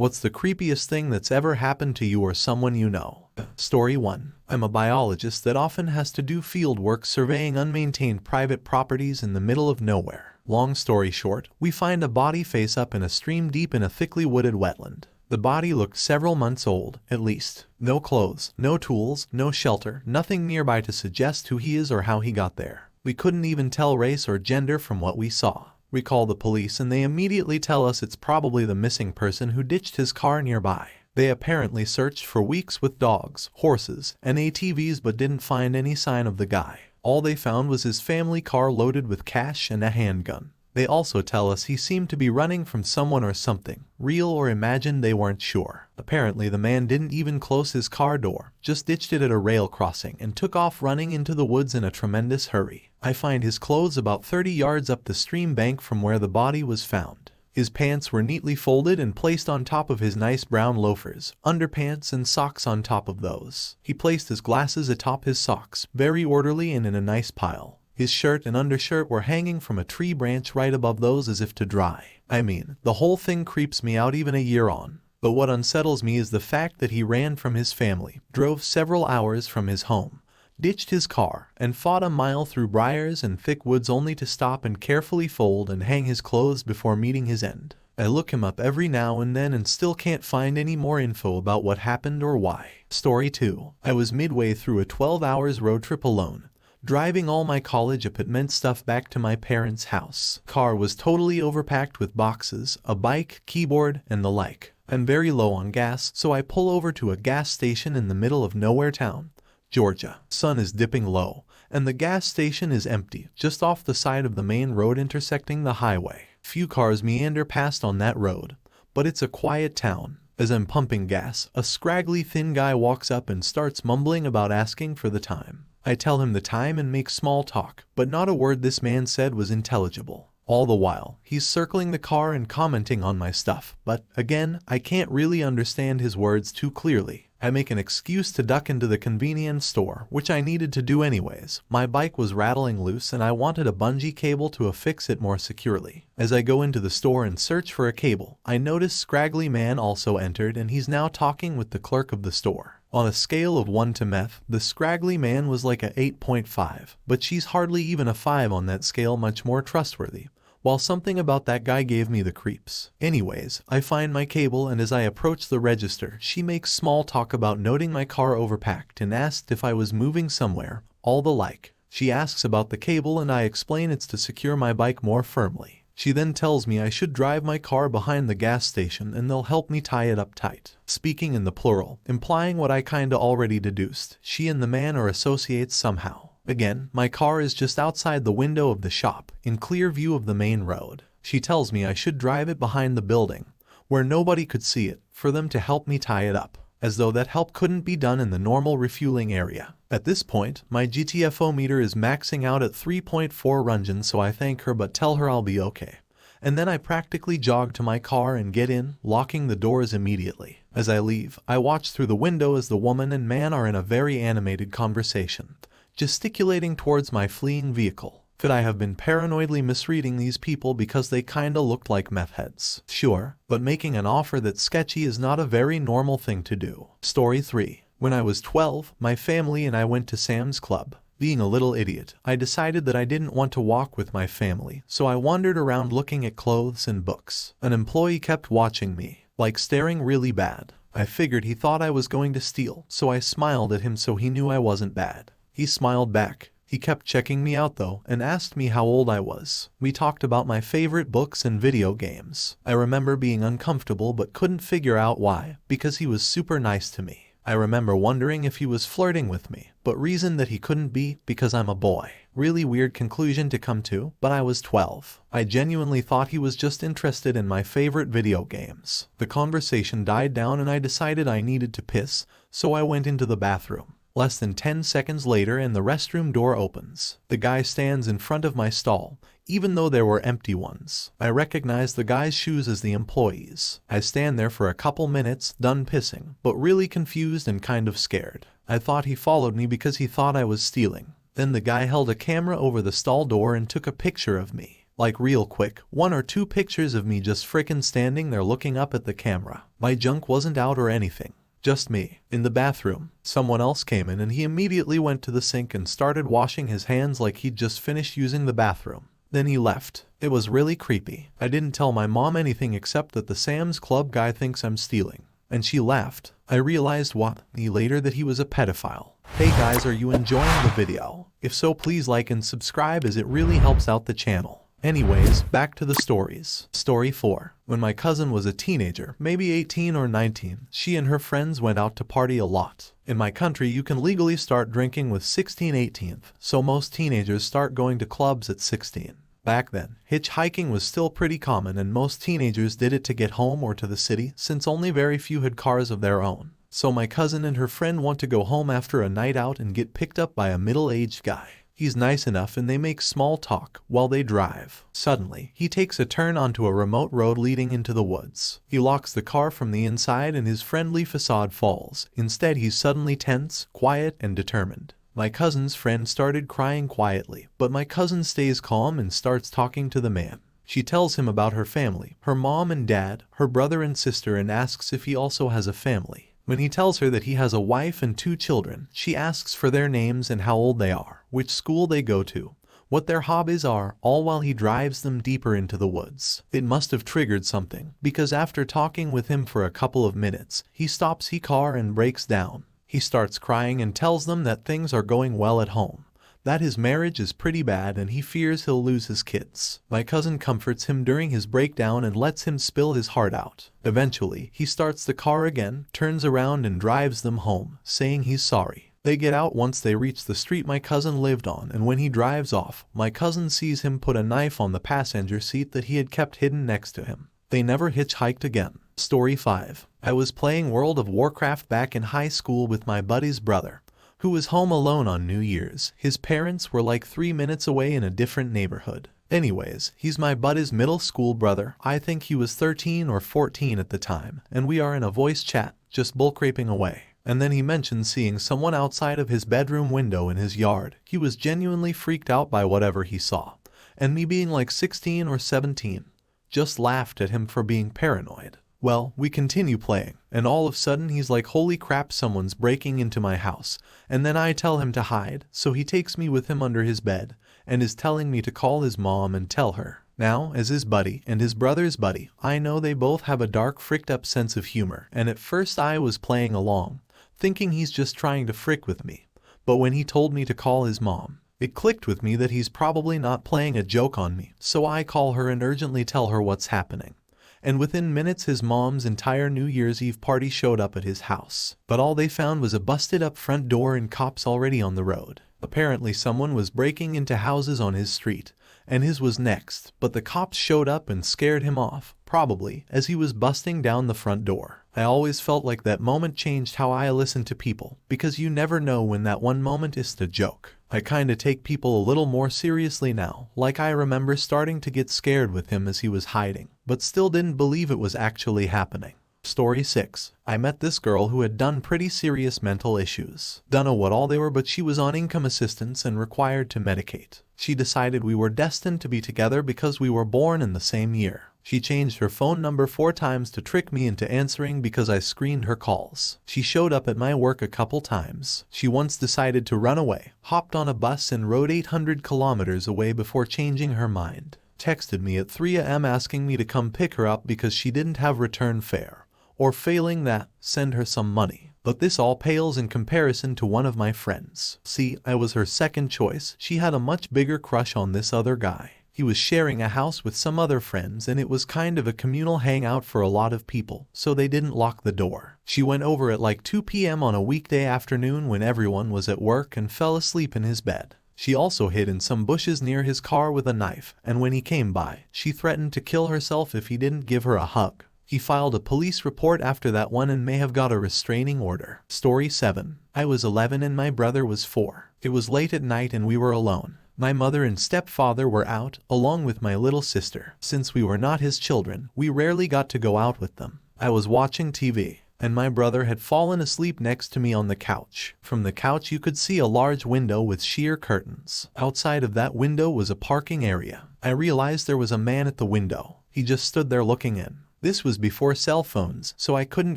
What's the creepiest thing that's ever happened to you or someone you know? Story 1. I'm a biologist that often has to do field work surveying unmaintained private properties in the middle of nowhere. Long story short, we find a body face up in a stream deep in a thickly wooded wetland. The body looked several months old, at least. No clothes, no tools, no shelter, nothing nearby to suggest who he is or how he got there. We couldn't even tell race or gender from what we saw. We call the police and they immediately tell us it's probably the missing person who ditched his car nearby. They apparently searched for weeks with dogs, horses, and ATVs but didn't find any sign of the guy. All they found was his family car loaded with cash and a handgun. They also tell us he seemed to be running from someone or something, real or imagined, they weren't sure. Apparently the man didn't even close his car door, just ditched it at a rail crossing and took off running into the woods in a tremendous hurry. I find his clothes about 30 yards up the stream bank from where the body was found. His pants were neatly folded and placed on top of his nice brown loafers, underpants and socks on top of those. He placed his glasses atop his socks, very orderly and in a nice pile. His shirt and undershirt were hanging from a tree branch right above those as if to dry. I mean, the whole thing creeps me out even a year on. But what unsettles me is the fact that he ran from his family, drove several hours from his home, ditched his car, and fought a mile through briars and thick woods only to stop and carefully fold and hang his clothes before meeting his end. I look him up every now and then and still can't find any more info about what happened or why. Story 2. I was midway through a 12 hours road trip alone, driving all my college equipment stuff back to my parents' house. Car was totally overpacked with boxes, a bike, keyboard, and the like. I'm very low on gas, so I pull over to a gas station in the middle of nowhere town, Georgia. Sun is dipping low, and the gas station is empty, just off the side of the main road intersecting the highway. Few cars meander past on that road, but it's a quiet town. As I'm pumping gas, a scraggly thin guy walks up and starts mumbling about asking for the time. I tell him the time and make small talk, but not a word this man said was intelligible. All the while, he's circling the car and commenting on my stuff, but, again, I can't really understand his words too clearly. I make an excuse to duck into the convenience store, which I needed to do anyways. My bike was rattling loose and I wanted a bungee cable to affix it more securely. As I go into the store and search for a cable, I notice Scraggly Man also entered and he's now talking with the clerk of the store. On a scale of 1 to meth, the Scraggly Man was like a 8.5, but she's hardly even a 5 on that scale, much more trustworthy. While something about that guy gave me the creeps. Anyways, I find my cable and as I approach the register, she makes small talk about noting my car overpacked and asked if I was moving somewhere, all the like. She asks about the cable and I explain it's to secure my bike more firmly. She then tells me I should drive my car behind the gas station and they'll help me tie it up tight. Speaking in the plural, implying what I kinda already deduced, she and the man are associates somehow. Again, my car is just outside the window of the shop, in clear view of the main road. She tells me I should drive it behind the building, where nobody could see it, for them to help me tie it up, as though that help couldn't be done in the normal refueling area. At this point, my GTFO meter is maxing out at 3.4 rungens, so I thank her but tell her I'll be okay. And then I practically jog to my car and get in, locking the doors immediately. As I leave, I watch through the window as the woman and man are in a very animated conversation, gesticulating towards my fleeing vehicle. Could I have been paranoidly misreading these people because they kinda looked like meth heads? Sure, but making an offer that's sketchy is not a very normal thing to do. Story 3. When I was 12, my family and I went to Sam's Club. Being a little idiot, I decided that I didn't want to walk with my family, so I wandered around looking at clothes and books. An employee kept watching me, like staring really bad. I figured he thought I was going to steal, so I smiled at him so he knew I wasn't bad. He smiled back. He kept checking me out though and asked me how old I was. We talked about my favorite books and video games. I remember being uncomfortable but couldn't figure out why, because he was super nice to me. I remember wondering if he was flirting with me, but reasoned that he couldn't be because I'm a boy. Really weird conclusion to come to, but I was 12. I genuinely thought he was just interested in my favorite video games. The conversation died down and I decided I needed to piss, so I went into the bathroom. Less than 10 seconds later and the restroom door opens. The guy stands in front of my stall, even though there were empty ones. I recognize the guy's shoes as the employee's. I stand there for a couple minutes, done pissing, but really confused and kind of scared. I thought he followed me because he thought I was stealing. Then the guy held a camera over the stall door and took a picture of me. Like real quick, 1 or 2 pictures of me just frickin' standing there looking up at the camera. My junk wasn't out or anything. Just me. In the bathroom, someone else came in and he immediately went to the sink and started washing his hands like he'd just finished using the bathroom. Then he left. It was really creepy. I didn't tell my mom anything except that the Sam's Club guy thinks I'm stealing. And she laughed. I realized later that he was a pedophile. Hey guys, are you enjoying the video? If so, please like and subscribe as it really helps out the channel. Anyways, back to the stories. Story 4. When my cousin was a teenager, maybe 18 or 19, she and her friends went out to party a lot. In my country, you can legally start drinking with 16-18, so most teenagers start going to clubs at 16. Back then, hitchhiking was still pretty common and most teenagers did it to get home or to the city since only very few had cars of their own. So my cousin and her friend want to go home after a night out and get picked up by a middle-aged guy. He's nice enough and they make small talk while they drive. Suddenly, he takes a turn onto a remote road leading into the woods. He locks the car from the inside and his friendly facade falls. Instead, he's suddenly tense, quiet, and determined. My cousin's friend started crying quietly, but my cousin stays calm and starts talking to the man. She tells him about her family, her mom and dad, her brother and sister, and asks if he also has a family. When he tells her that he has a wife and 2 children, she asks for their names and how old they are, which school they go to, what their hobbies are, all while he drives them deeper into the woods. It must have triggered something, because after talking with him for a couple of minutes, he stops his car and breaks down. He starts crying and tells them that things are going well at home, that his marriage is pretty bad and he fears he'll lose his kids. My cousin comforts him during his breakdown and lets him spill his heart out. Eventually, he starts the car again, turns around and drives them home, saying he's sorry. They get out once they reach the street my cousin lived on, and when he drives off, my cousin sees him put a knife on the passenger seat that he had kept hidden next to him. They never hitchhiked again. Story 5. I was playing World of Warcraft back in high school with my buddy's brother, who was home alone on New Year's. His parents were like 3 minutes away in a different neighborhood. Anyways, he's my buddy's middle school brother. I think he was 13 or 14 at the time, and we are in a voice chat, just bullcraping away. And then he mentioned seeing someone outside of his bedroom window in his yard. He was genuinely freaked out by whatever he saw, and me being like 16 or 17, just laughed at him for being paranoid. Well, we continue playing, and all of a sudden he's like, holy crap, someone's breaking into my house, and then I tell him to hide, so he takes me with him under his bed, and is telling me to call his mom and tell her. Now, as his buddy and his brother's buddy, I know they both have a dark, fricked up sense of humor, and at first I was playing along, thinking he's just trying to frick with me, but when he told me to call his mom, it clicked with me that he's probably not playing a joke on me, so I call her and urgently tell her what's happening. And within minutes his mom's entire New Year's Eve party showed up at his house. But all they found was a busted up front door and cops already on the road. Apparently someone was breaking into houses on his street, and his was next, but the cops showed up and scared him off, probably, as he was busting down the front door. I always felt like that moment changed how I listen to people, because you never know when that one moment is a joke. I kinda take people a little more seriously now, like I remember starting to get scared with him as he was hiding, but still didn't believe it was actually happening. Story 6. I met this girl who had done pretty serious mental issues. Dunno what all they were, but she was on income assistance and required to medicate. She decided we were destined to be together because we were born in the same year. She changed her phone number 4 times to trick me into answering because I screened her calls. She showed up at my work a couple times. She once decided to run away, hopped on a bus and rode 800 kilometers away before changing her mind. Texted me at 3 a.m. asking me to come pick her up because she didn't have return fare, or failing that, send her some money. But this all pales in comparison to one of my friends. See, I was her second choice. She had a much bigger crush on this other guy. He was sharing a house with some other friends and it was kind of a communal hangout for a lot of people, so they didn't lock the door. She went over at like 2 p.m. on a weekday afternoon when everyone was at work and fell asleep in his bed. She also hid in some bushes near his car with a knife, and when he came by, she threatened to kill herself if he didn't give her a hug. He filed a police report after that one and may have got a restraining order. Story 7. I was 11 and my brother was 4. It was late at night and we were alone. My mother and stepfather were out, along with my little sister. Since we were not his children, we rarely got to go out with them. I was watching TV, and my brother had fallen asleep next to me on the couch. From the couch you could see a large window with sheer curtains. Outside of that window was a parking area. I realized there was a man at the window. He just stood there looking in. This was before cell phones, so I couldn't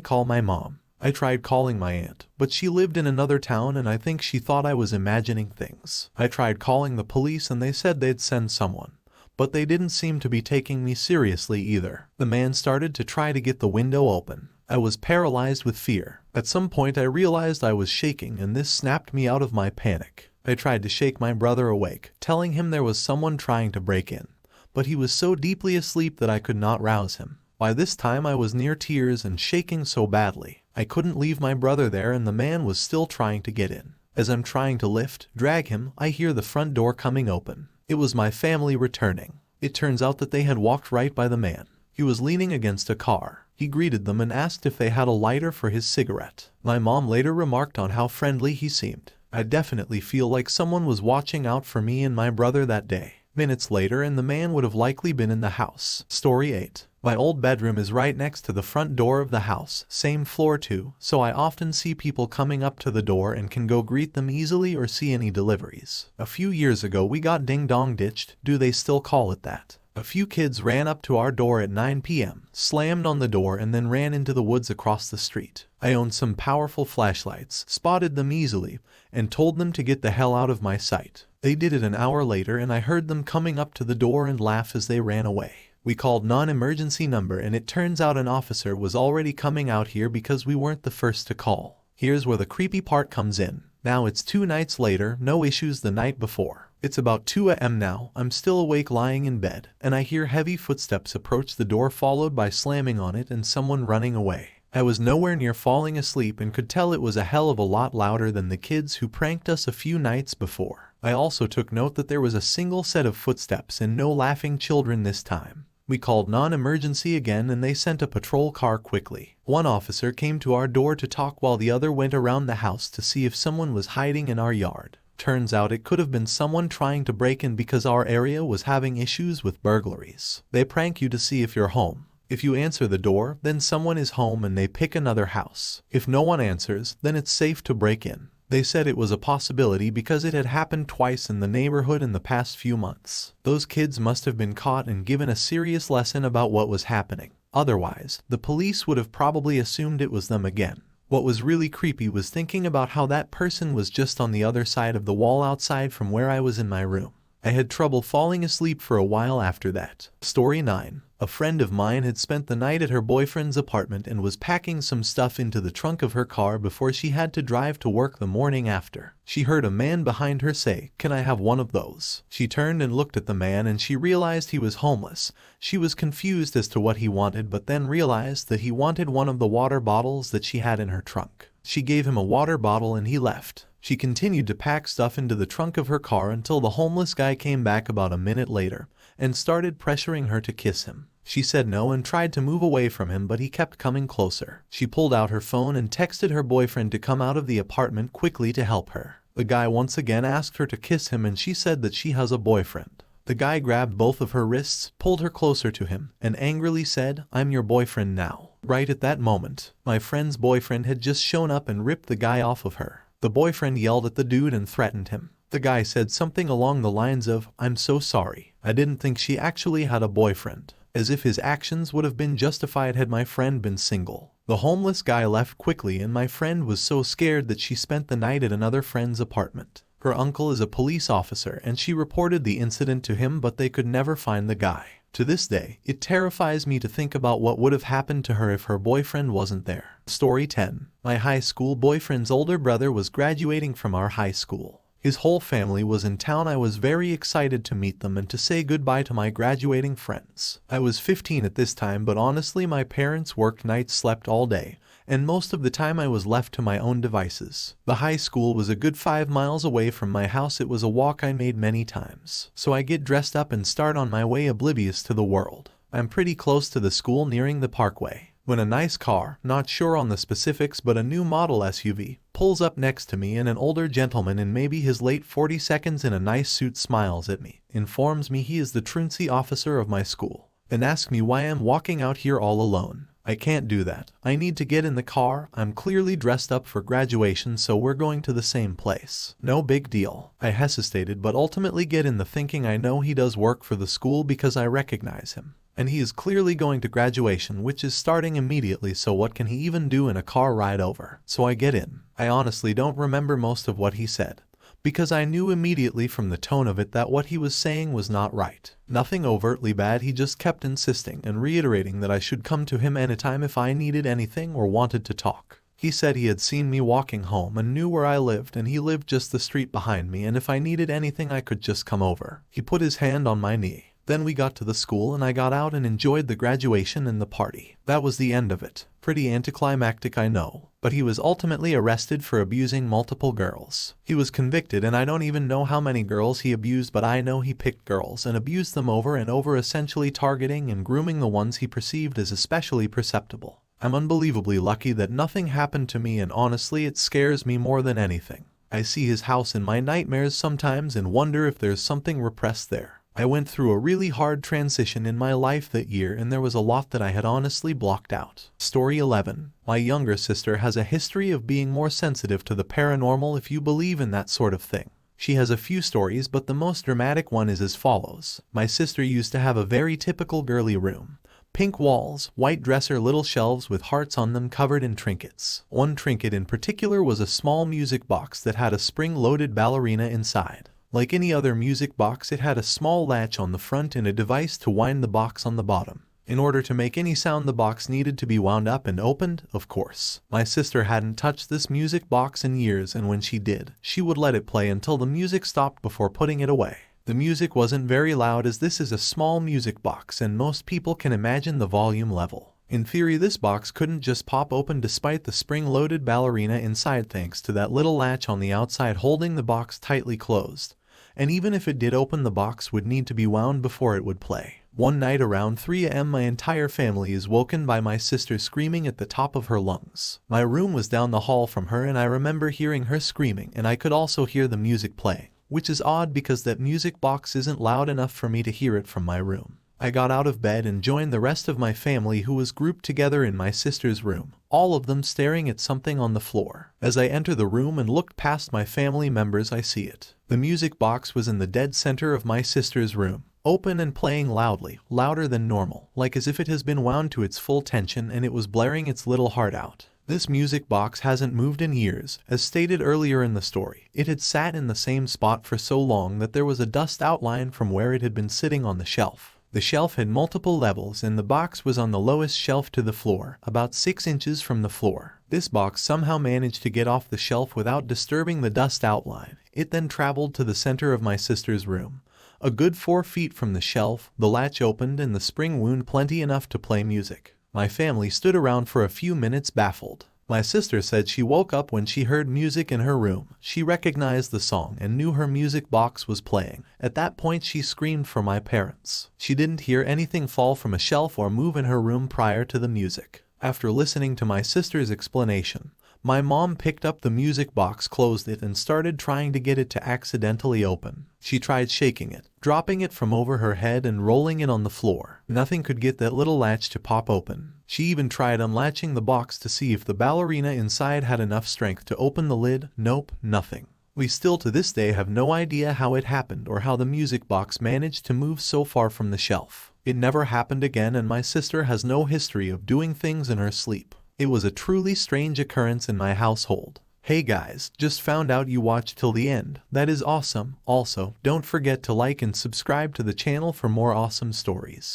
call my mom. I tried calling my aunt, but she lived in another town and I think she thought I was imagining things. I tried calling the police and they said they'd send someone, but they didn't seem to be taking me seriously either. The man started to try to get the window open. I was paralyzed with fear. At some point I realized I was shaking and this snapped me out of my panic. I tried to shake my brother awake, telling him there was someone trying to break in, but he was so deeply asleep that I could not rouse him. By this time I was near tears and shaking so badly. I couldn't leave my brother there and the man was still trying to get in. As I'm trying to drag him, I hear the front door coming open. It was my family returning. It turns out that they had walked right by the man. He was leaning against a car. He greeted them and asked if they had a lighter for his cigarette. My mom later remarked on how friendly he seemed. I definitely feel like someone was watching out for me and my brother that day. Minutes later and the man would have likely been in the house. Story 8. My old bedroom is right next to the front door of the house, same floor too, so I often see people coming up to the door and can go greet them easily or see any deliveries. A few years ago we got ding-dong ditched, do they still call it that? A few kids ran up to our door at 9 p.m., slammed on the door and then ran into the woods across the street. I owned some powerful flashlights, spotted them easily, and told them to get the hell out of my sight. They did it an hour later and I heard them coming up to the door and laugh as they ran away. We called non-emergency number and it turns out an officer was already coming out here because we weren't the first to call. Here's where the creepy part comes in. Now it's 2 nights later, no issues the night before. It's about 2 a.m. now, I'm still awake lying in bed, and I hear heavy footsteps approach the door followed by slamming on it and someone running away. I was nowhere near falling asleep and could tell it was a hell of a lot louder than the kids who pranked us a few nights before. I also took note that there was a single set of footsteps and no laughing children this time. We called non-emergency again and they sent a patrol car quickly. One officer came to our door to talk while the other went around the house to see if someone was hiding in our yard. Turns out it could have been someone trying to break in because our area was having issues with burglaries. They prank you to see if you're home. If you answer the door, then someone is home and they pick another house. If no one answers, then it's safe to break in. They said it was a possibility because it had happened twice in the neighborhood in the past few months. Those kids must have been caught and given a serious lesson about what was happening. Otherwise, the police would have probably assumed it was them again. What was really creepy was thinking about how that person was just on the other side of the wall outside from where I was in my room. I had trouble falling asleep for a while after that. Story 9. A friend of mine had spent the night at her boyfriend's apartment and was packing some stuff into the trunk of her car before she had to drive to work the morning after. She heard a man behind her say, "Can I have one of those?" She turned and looked at the man and she realized he was homeless. She was confused as to what he wanted but then realized that he wanted one of the water bottles that she had in her trunk. She gave him a water bottle and he left. She continued to pack stuff into the trunk of her car until the homeless guy came back about a minute later and started pressuring her to kiss him. She said no and tried to move away from him but he kept coming closer. She pulled out her phone and texted her boyfriend to come out of the apartment quickly to help her. The guy once again asked her to kiss him and she said that she has a boyfriend. The guy grabbed both of her wrists, pulled her closer to him, and angrily said, "I'm your boyfriend now." Right at that moment, my friend's boyfriend had just shown up and ripped the guy off of her. The boyfriend yelled at the dude and threatened him. The guy said something along the lines of, "I'm so sorry. I didn't think she actually had a boyfriend," as if his actions would have been justified had my friend been single. The homeless guy left quickly and my friend was so scared that she spent the night at another friend's apartment. Her uncle is a police officer and she reported the incident to him but they could never find the guy. To this day, it terrifies me to think about what would have happened to her if her boyfriend wasn't there. Story 10. My high school boyfriend's older brother was graduating from our high school. His whole family was in town. I was very excited to meet them and to say goodbye to my graduating friends. I was 15 at this time, but honestly my parents worked nights, slept all day, and most of the time I was left to my own devices. The high school was a good 5 miles away from my house. It was a walk I made many times. So I get dressed up and start on my way oblivious to the world. I'm pretty close to the school nearing the parkway, when a nice car, not sure on the specifics but a new model SUV, pulls up next to me and an older gentleman in maybe his late 40s in a nice suit smiles at me, informs me he is the truancy officer of my school, and asks me why I'm walking out here all alone. I can't do that. I need to get in the car. I'm clearly dressed up for graduation, so we're going to the same place. No big deal. I hesitated but ultimately get in the thinking I know he does work for the school because I recognize him. And he is clearly going to graduation, which is starting immediately, so what can he even do in a car ride over? So I get in. I honestly don't remember most of what he said, because I knew immediately from the tone of it that what he was saying was not right. Nothing overtly bad, he just kept insisting and reiterating that I should come to him anytime if I needed anything or wanted to talk. He said he had seen me walking home and knew where I lived, and he lived just the street behind me, and if I needed anything I could just come over. He put his hand on my knee. Then we got to the school and I got out and enjoyed the graduation and the party. That was the end of it. Pretty anticlimactic, I know, but he was ultimately arrested for abusing multiple girls. He was convicted, and I don't even know how many girls he abused, but I know he picked girls and abused them over and over, essentially targeting and grooming the ones he perceived as especially perceptible. I'm unbelievably lucky that nothing happened to me, and honestly it scares me more than anything. I see his house in my nightmares sometimes and wonder if there's something repressed there. I went through a really hard transition in my life that year, and there was a lot that I had honestly blocked out. Story 11. My younger sister has a history of being more sensitive to the paranormal, if you believe in that sort of thing. She has a few stories, but the most dramatic one is as follows. My sister used to have a very typical girly room. Pink walls, white dresser, little shelves with hearts on them covered in trinkets. One trinket in particular was a small music box that had a spring-loaded ballerina inside. Like any other music box, it had a small latch on the front and a device to wind the box on the bottom. In order to make any sound, the box needed to be wound up and opened, of course. My sister hadn't touched this music box in years, and when she did, she would let it play until the music stopped before putting it away. The music wasn't very loud, as this is a small music box and most people can imagine the volume level. In theory, this box couldn't just pop open despite the spring-loaded ballerina inside, thanks to that little latch on the outside holding the box tightly closed. And even if it did open, the box would need to be wound before it would play. One night around 3 a.m. my entire family is woken by my sister screaming at the top of her lungs. My room was down the hall from her, and I remember hearing her screaming, and I could also hear the music playing, which is odd because that music box isn't loud enough for me to hear it from my room. I got out of bed and joined the rest of my family, who was grouped together in my sister's room, all of them staring at something on the floor. As I enter the room and look past my family members, I see it. The music box was in the dead center of my sister's room, open and playing loudly, louder than normal, like as if it has been wound to its full tension and it was blaring its little heart out. This music box hasn't moved in years. As stated earlier in the story, it had sat in the same spot for so long that there was a dust outline from where it had been sitting on the shelf. The shelf had multiple levels, and the box was on the lowest shelf to the floor, about 6 inches from the floor. This box somehow managed to get off the shelf without disturbing the dust outline. It then traveled to the center of my sister's room. A good 4 feet from the shelf, the latch opened and the spring wound plenty enough to play music. My family stood around for a few minutes baffled. My sister said she woke up when she heard music in her room. She recognized the song and knew her music box was playing. At that point she screamed for my parents. She didn't hear anything fall from a shelf or move in her room prior to the music. After listening to my sister's explanation, my mom picked up the music box, closed it, and started trying to get it to accidentally open. She tried shaking it, dropping it from over her head and rolling it on the floor. Nothing could get that little latch to pop open. She even tried unlatching the box to see if the ballerina inside had enough strength to open the lid. Nope, nothing. We still to this day have no idea how it happened or how the music box managed to move so far from the shelf. It never happened again, and my sister has no history of doing things in her sleep. It was a truly strange occurrence in my household. Hey guys, just found out you watched till the end. That is awesome. Also, don't forget to like and subscribe to the channel for more awesome stories.